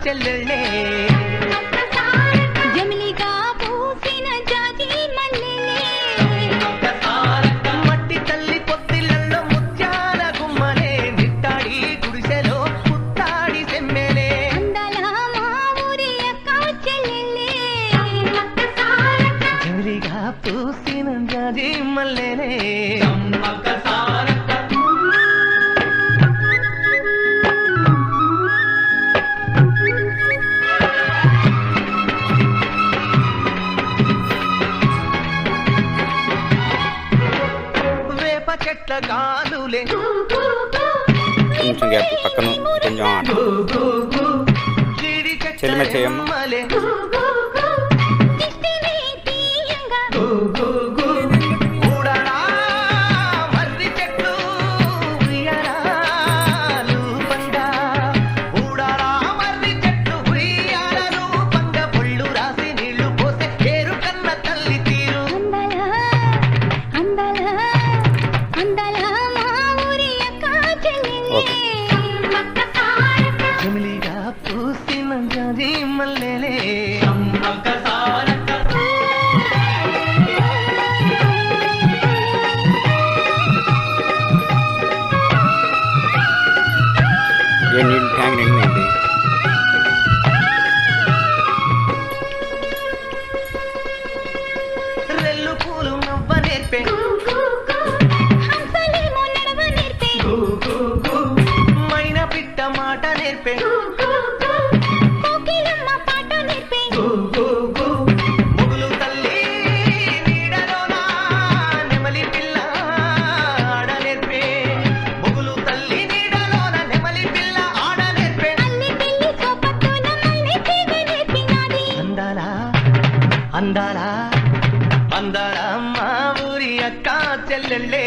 చెల్లెళ్ళే జమిలిగా పూసిన జాజి మల్లెలే మట్టి తల్లి పొత్తిళ్ళల్లో ముత్యాల గుమ్మలే నిట్టాడి గుడిసెలో పుట్టాడి సెమ్మెలే అందాల మా ఊరి అక్క చెల్లెలే జమిలిగా పూసిన జాజి మల్లెలే చెట్ల గాలులే కొంచెం గ్యాప్ పక్కన కొంచెం చెల్లిమే చేయమ్మా జమిలిగా పూసిన జాజి మల్లెలే ఏ నీళ్ళు ట్యాంక్ నిండింది రెల్లు పూలు నవ్వ నేర్పే మైనా పిట్ట మాట నేర్పే ముగులు తల్లి నీడలోన నెమలి పిల్ల ఆడ నేర్పే ముగులు తల్లి నీడలోన నెమలి పిల్ల ఆడ నేర్పే అందాల అందాల అందాల మా ఊరి అక్క చెల్లెళ్ళే